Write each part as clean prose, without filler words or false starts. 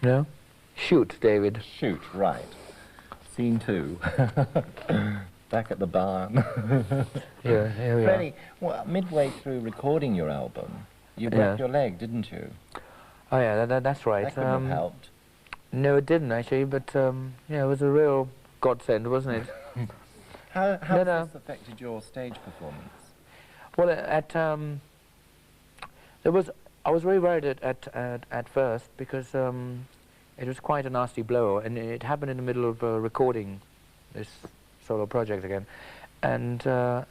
No? Shoot, David. Shoot, right. Scene 2. Back at the barn. Yeah, here we Freddie, well, midway through recording your album, you broke your leg, didn't you? Oh yeah, that's right. That couldn't have helped. No, it didn't actually, but yeah, it was a real godsend, wasn't it? How has this affected your stage performance? Well, I was very worried at first because it was quite a nasty blow, and it happened in the middle of recording this solo project again, and I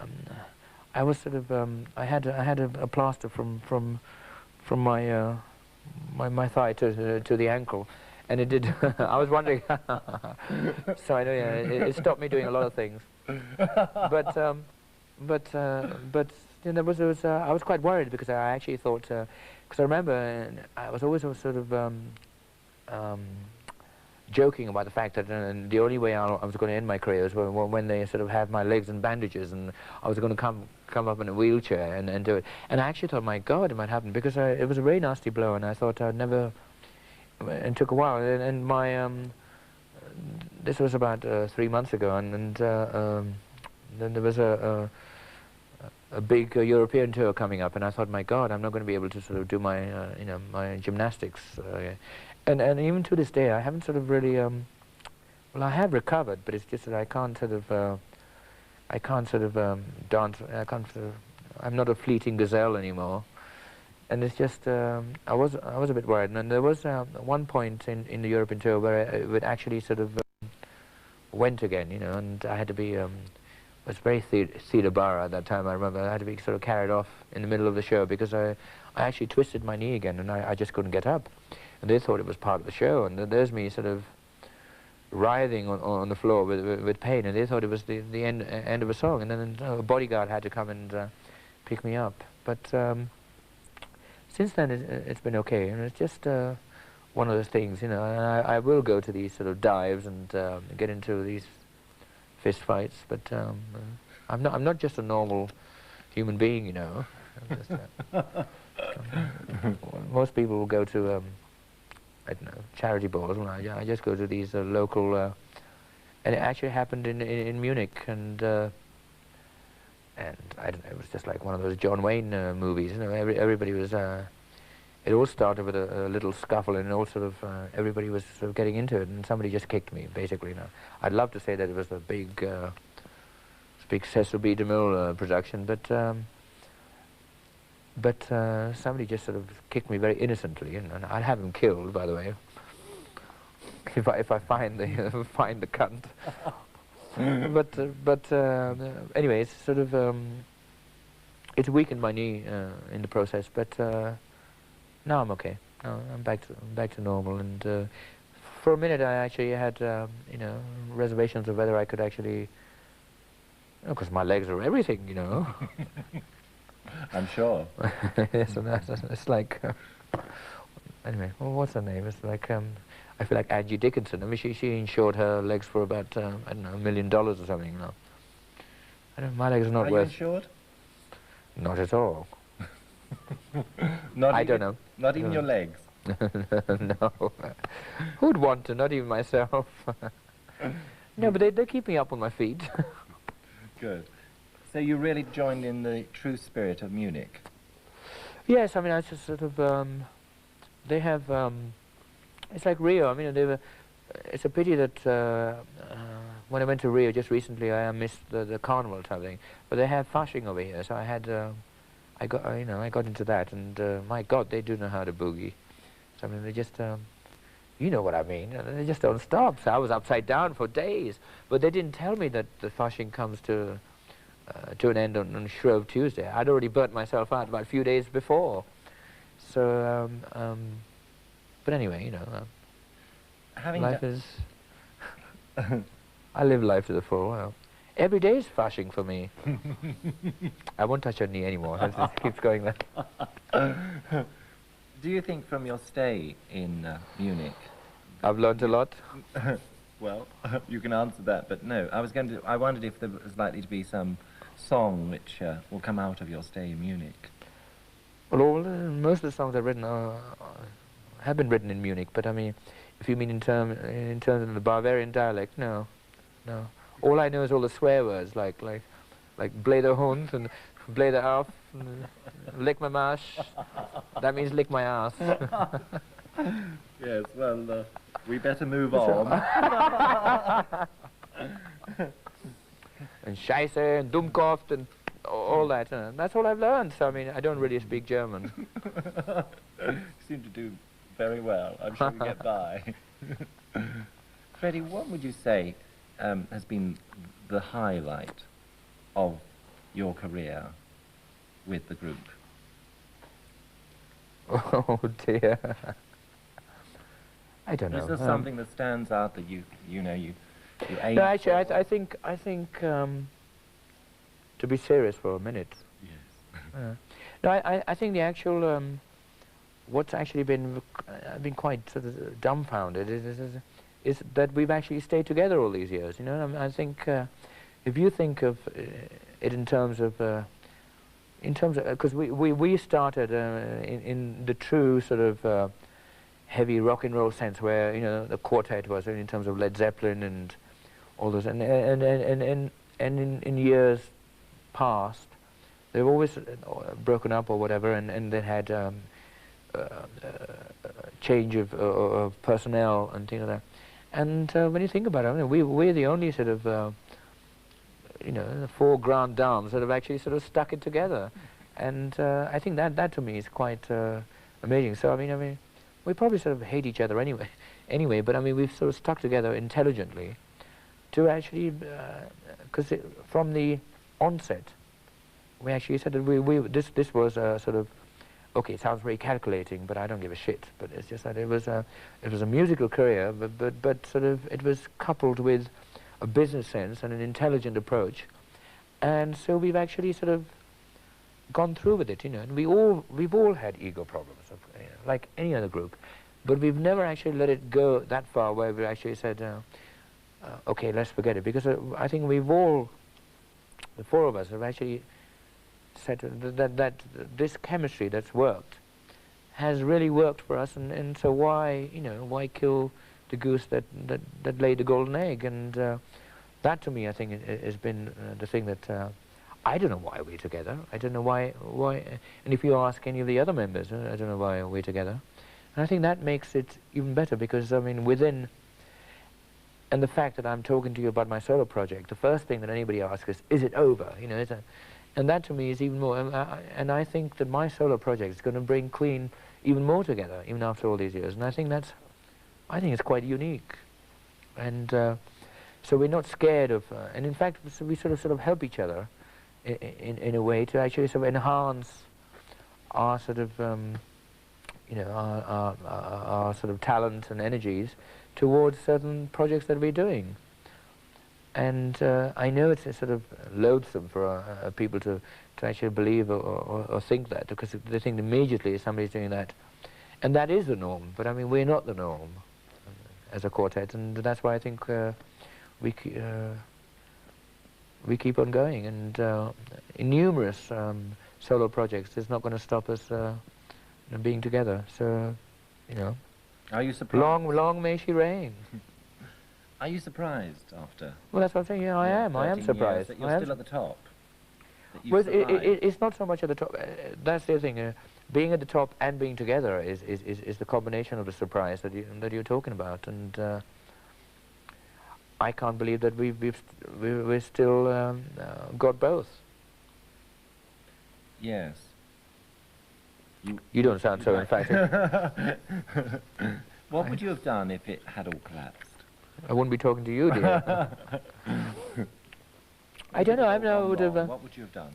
was sort of I had a plaster from my my thigh to the ankle, and it did. I was wondering. So I know, yeah, it stopped me doing a lot of things, but you know, I was quite worried because I actually thought, because I remember I was always sort of joking about the fact that the only way I was going to end my career was when they sort of have my legs in bandages, and I was going to come up in a wheelchair and do it. And I actually thought, my God, it might happen, because it was a very nasty blow, and I thought I'd never. And it took a while, and my this was about 3 months ago, and then there was a big European tour coming up, and I thought, my God, I'm not going to be able to sort of do my you know, my gymnastics, and even to this day I haven't sort of really well, I have recovered, but it's just that I can't sort of dance. I'm not a fleeting gazelle anymore. And it's just, I was a bit worried, and there was one point in the European tour where it actually sort of went again, you know, and I had to be, it was very theatre bar at that time, I remember. I had to be sort of carried off in the middle of the show because I actually twisted my knee again, and I just couldn't get up. And they thought it was part of the show, and there's me sort of writhing on the floor with pain, and they thought it was the end of a song, and then a bodyguard had to come and pick me up. But since then, it's been okay, and it's just one of those things, you know. And I will go to these sort of dives and get into these fist fights, but I'm not just a normal human being, you know. Most people will go to I don't know, charity balls, and I just go to these local, and it actually happened in Munich, and I don't know, it was just like one of those John Wayne movies, you know. Everybody was, it all started with a little scuffle, and all sort of, everybody was sort of getting into it, and somebody just kicked me, basically. You know, I'd love to say that it was a big Cecil B. DeMille production, but somebody just sort of kicked me very innocently, and I'd have him killed, by the way, if I find the find the cunt. but anyway, it's sort of it's weakened my knee in the process, but now I'm okay. Now I'm back to normal, and for a minute I actually had you know, reservations of whether I could actually, because my legs are everything, you know. I'm sure. Yes, and it's like anyway. Well, what's her name? It's like I feel like Angie Dickinson. I mean, she insured her legs for about I don't know, $1 million or something. You know, my legs are not worth. Are you insured? Not at all. Not I even, don't know. Not even your legs. No. Who'd want to? Not even myself. No, but they keep me up on my feet. Good. So you really joined in the true spirit of Munich? Yes, I mean, I just sort of, they have, it's like Rio. I mean, it's a pity that when I went to Rio just recently, I missed the carnival type thing. But they have Fasching over here, so I had, I got into that, and my God, they do know how to boogie. So I mean, they just, you know what I mean, they just don't stop. So I was upside down for days, but they didn't tell me that the Fasching comes to an end on Shrove Tuesday. I'd already burnt myself out about a few days before. So, but anyway, you know, life is. I live life to the full. Well, every day is Fasching for me. I won't touch her knee anymore. It just keeps going there. Do you think from your stay in Munich? I've learned a lot. Well, you can answer that, but no. I wondered if there was likely to be some song which will come out of your stay in Munich. Well, most of the songs I've written have been written in Munich, but I mean, If you mean in terms of the Bavarian dialect, no, no. All I know is all the swear words like blé de hond and blé de af, and lick my mash. That means lick my ass. Yes, well, we better move on. And Scheiße and Dummkopf and all that. That's all I've learned. So I mean, I don't really speak German. You seem to do very well. I'm sure you get by. Freddie, what would you say has been the highlight of your career with the group? Oh dear. I don't know. Is there something that stands out that you aim No, actually, for? I think to be serious for a minute. Yes. No, I think the actual what's actually been I've been quite sort of dumbfounded is that we've actually stayed together all these years. You know, I think if you think of it in terms of because we started in the true sort of heavy rock and roll sense, where the quartet was in terms of Led Zeppelin and all those, and in years past they've always broken up or whatever, and they had change of personnel and things like that. And when you think about it, I mean, we're the only sort of the four grand dames that have actually sort of stuck it together, and I think that to me is quite amazing. So I mean, we probably sort of hate each other anyway, but I mean, we've sort of stuck together intelligently to actually, because from the onset, we actually said that this was sort of, okay, it sounds very calculating, but I don't give a shit. But it's just that it was a musical career, but sort of it was coupled with a business sense and an intelligent approach, and so we've actually sort of gone through with it, and we've all had ego problems, like any other group, but we've never actually let it go that far where we actually said, okay, let's forget it, because I think we've all, the four of us, have actually said that this chemistry that's worked has really worked for us, and so why kill the goose that laid the golden egg? And that to me, I think, has been the thing that I don't know why we're together. I don't know why. And if you ask any of the other members, I don't know why we're together. And I think that makes it even better, because I mean, and the fact that I'm talking to you about my solo project, the first thing that anybody asks is it over? And that to me is even more. And I think that my solo project is going to bring Queen even more together, even after all these years. And I think it's quite unique. And so we're not scared of, and in fact, we sort of help each other in a way to actually sort of enhance our sort of, our sort of talent and energies towards certain projects that we're doing. And I know it's sort of loathsome for people to actually believe or think that, because they think immediately somebody's doing that. And that is the norm, but I mean, we're not the norm as a quartet, and that's why I think we keep on going. And in numerous solo projects, it's not going to stop us being together. So, Are you surprised? long may she reign. Are you surprised after? Well, that's what I'm saying. Yeah, I am surprised. That you're still at the top. That you've Well, survived. it's not so much at the top. That's the thing. Being at the top and being together is the combination of the surprise that you're talking about. And I can't believe that we've still got both. Yes. You don't sound so emphatic. What would you have done if it had all collapsed? I wouldn't be talking to you, dear. I don't know. I would have. What would you have done?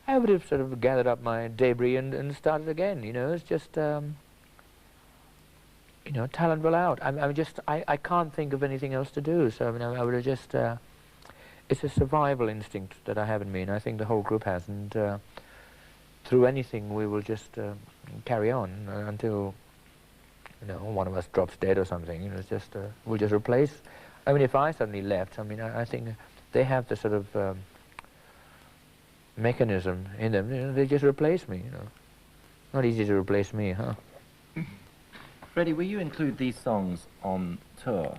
I would have sort of gathered up my debris and started again. It's just talent will out. I can't think of anything else to do. So I mean, I would have just. It's a survival instinct that I have in me, and I think the whole group has. And through anything, we will just carry on until one of us drops dead or something. It's just we'll just replace. I mean, if I suddenly left, I mean, I think they have the sort of mechanism in them. They just replace me. Not easy to replace me, huh? Freddie, will you include these songs on tour?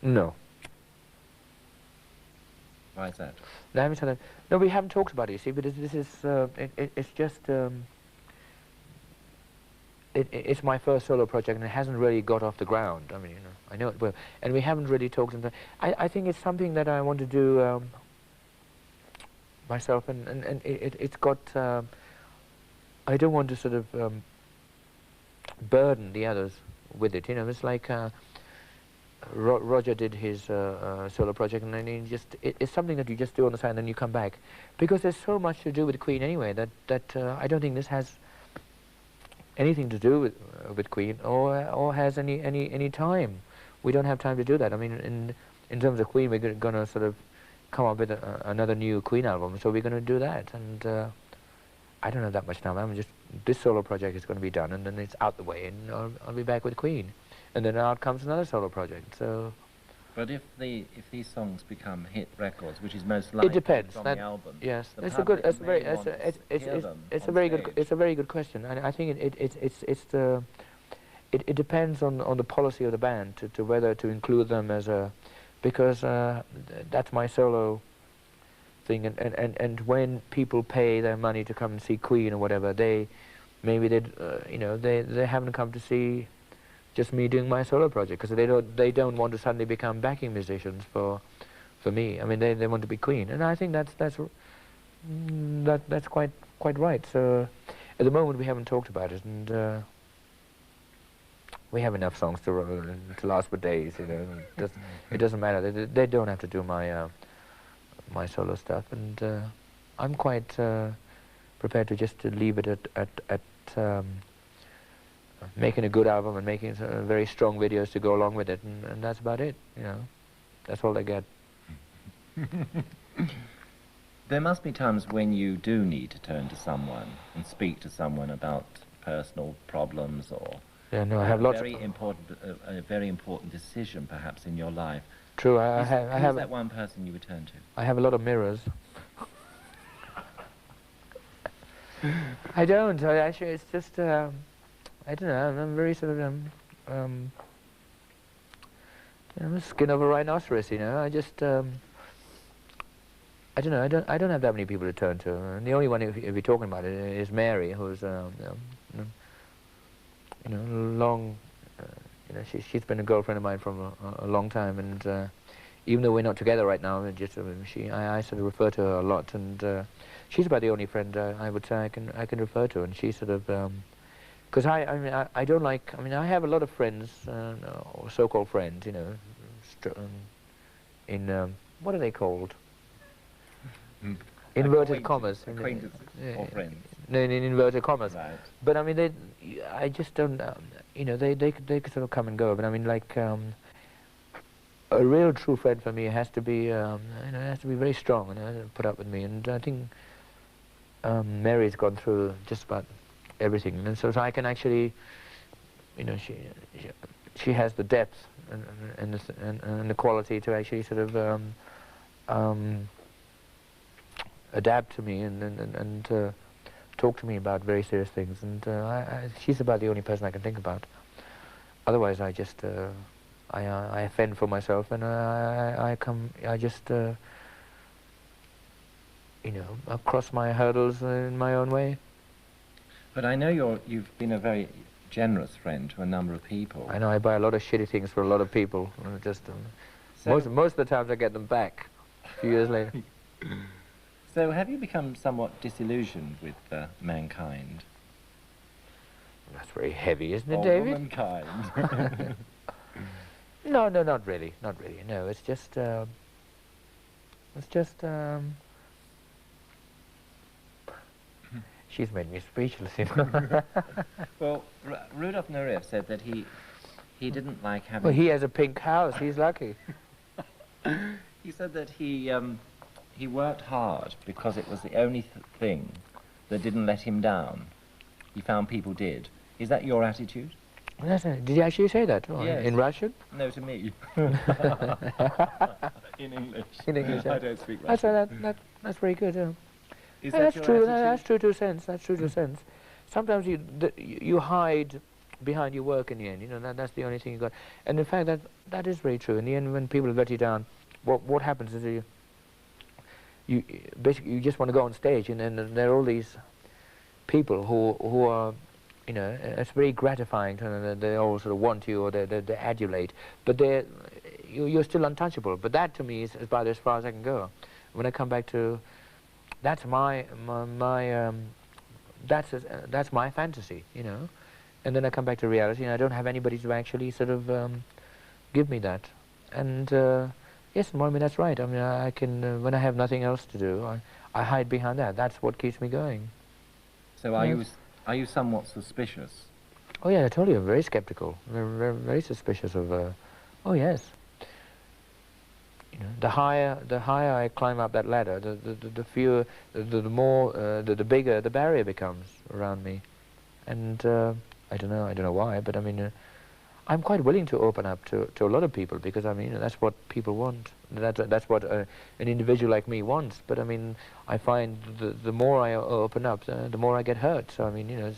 No. Why is that? No, I haven't said that. No, we haven't talked about it, you see, but this is, it's just, it's my first solo project, and it hasn't really got off the ground. I mean, you know, I know it will. And we haven't really talked about it. I think it's something that I want to do myself, and it's got, I don't want to sort of burden the others with it, you know. It's like Roger did his solo project, and then he just, it's something that you just do on the side and then you come back. Because there's so much to do with Queen anyway, that I don't think this has anything to do with Queen, or has any time. We don't have time to do that. I mean, in terms of Queen, we're going to sort of come up with another new Queen album, so we're going to do that. And I don't have that much time. I'm just, this solo project is going to be done, and then it's out the way, and I'll be back with Queen, and then out comes another solo project. So. But if these songs become hit records, which is most likely it depends. from the album, yes, the it's a good. It's a very. may want to It's a on very stage. good. It's a very good question. And I think it depends on the policy of the band to whether to include them as a, because that's my solo thing. And when people pay their money to come and see Queen or whatever, they you know, they haven't come to see just me doing my solo project, because they don't want to suddenly become backing musicians for me. I mean, they want to be Queen, and I think that's quite right. So at the moment we haven't talked about it, and we have enough songs to last for days. You know, it doesn't matter. They don't have to do my my solo stuff, and I'm quite prepared to just leave it at making a good album and making very strong videos to go along with it, and that's about it, you know. That's all they get. There must be times when you do need to turn to someone and speak to someone about personal problems, or yeah, no, I have lots very important, a very important decision perhaps in your life. True, I have that one person you would turn to? I have a lot of mirrors. I don't. Actually, it's just. I don't know, I'm very sort of, you know, skin of a rhinoceros, you know. I just, I don't know, I don't have that many people to turn to. And the only one, if you're talking about it, is Mary, who's, you know, long, you know, she's been a girlfriend of mine for a long time, and even though we're not together right now, just, I sort of refer to her a lot, and she's about the only friend I would say I can refer to, and she sort of, because I mean, I don't like, I mean, I have a lot of friends, or so-called friends, you know, in, what are they called? Inverted commas. Acquaintances or friends. No, in inverted commas. Right. But I mean, I just don't, you know, they could sort of come and go, but I mean, like, a real true friend for me has to be, you know, has to be very strong, and put up with me, and I think Mary's gone through just about everything, and so I can actually, you know, she has the depth and the quality to actually sort of adapt to me and talk to me about very serious things, and she's about the only person I can think about. Otherwise, I just I fend for myself, and I just you know, I cross my hurdles in my own way. But I know you've been a very generous friend to a number of people. I know, I buy a lot of shitty things for a lot of people. Just most of the times I get them back a few years later. So have you become somewhat disillusioned with mankind? That's very heavy, isn't it, or David? womankind? No, not really. Not really. No, it's just she's made me speechless, you know. Well, Rudolf Nureyev said that he didn't like having... Well, he has a pink house. He's lucky. He said that he worked hard because it was the only thing that didn't let him down. He found people did. Is that your attitude? Did he actually say that? Oh, Yes. In Russian? No, to me. In English. In English, I yeah. don't speak Russian. That's very good. Yeah. Is Yeah, that that's your true. attitude? That's true to a sense. That's true to a sense. Sometimes you hide behind your work in the end. You know, that's the only thing you got. And in fact, that is very true. In the end, when people let you down, what happens is you basically you just want to go on stage, and then there are all these people who are, you know, it's very gratifying to them. They all sort of want you, or they adulate, but you're still untouchable. But that to me is about as far as I can go. When I come back to, that's that's my fantasy, you know. And then I come back to reality, and I don't have anybody to actually sort of give me that. And yes, I mean, that's right. I mean, I can, when I have nothing else to do, I hide behind that. That's what keeps me going. So are you somewhat suspicious? Oh yeah, I told you, I'm very skeptical, very suspicious of, oh yes. You know, the higher I climb up that ladder, the fewer, the more, the bigger the barrier becomes around me. And I don't know why, but I mean, I'm quite willing to open up to a lot of people, because I mean, you know, that's what people want. That's what an individual like me wants. But I mean, I find the more I open up, the more I get hurt. So I mean, you know,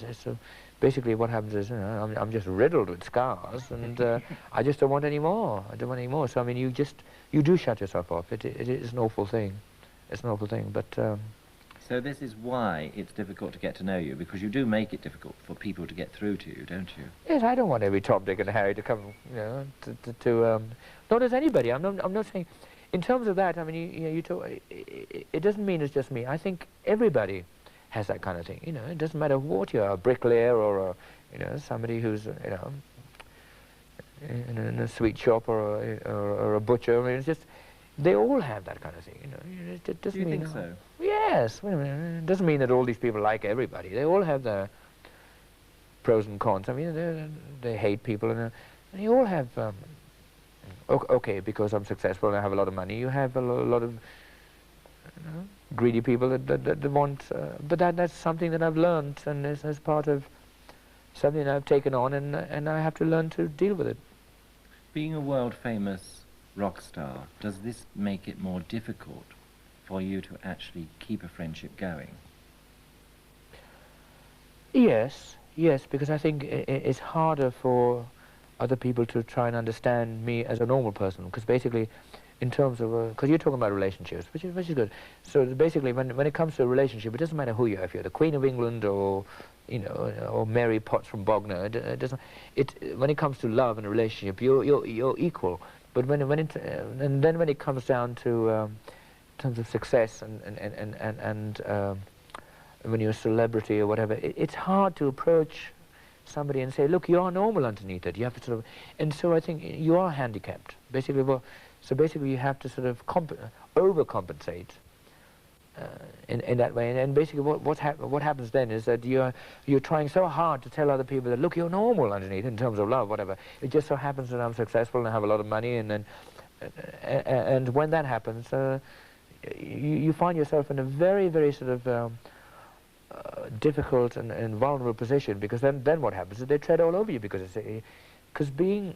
basically what happens is, you know, I'm just riddled with scars, and I just don't want any more. I don't want any more. So I mean, you do shut yourself off. It is an awful thing. It's an awful thing, but. So this is why it's difficult to get to know you, because you do make it difficult for people to get through to you, don't you? Yes, I don't want every Tom, Dick and Harry to come, you know, nor does anybody. I'm not saying, in terms of that, I mean, you talk, it doesn't mean it's just me. I think everybody has that kind of thing, you know. It doesn't matter what you are, a bricklayer or you know, somebody who's, you know, in a sweet shop or a butcher. I mean, it's just, they all have that kind of thing, you know. It doesn't Do you mean think so? Yes. Wait a minute. It doesn't mean that all these people like everybody. They all have their pros and cons. I mean, they hate people, and you all have. Okay, because I'm successful and I have a lot of money, you have a lot of, you know, greedy people that want. But that's something that I've learned, and as part of something I've taken on, and I have to learn to deal with it. Being a world-famous rock star, does this make it more difficult for you to actually keep a friendship going? Yes, because I think it's harder for other people to try and understand me as a normal person, because basically, in terms of, because you're talking about relationships, which is good. So basically, when it comes to a relationship, it doesn't matter who you are, if you're the Queen of England or, you know, or Mary Potts from Bognor. It doesn't. When it comes to love and a relationship, you're equal. But when it comes down to in terms of success and when you're a celebrity or whatever, it's hard to approach somebody and say, look, you are normal underneath it. You have to sort of, and so I think you are handicapped. Basically, so basically you have to sort of overcompensate in that way. And basically what happens then is that you're trying so hard to tell other people that, look, you're normal underneath in terms of love, whatever. It just so happens that I'm successful and I have a lot of money, and when that happens, you find yourself in a very, very sort of difficult and vulnerable position, because then what happens is they tread all over you, because being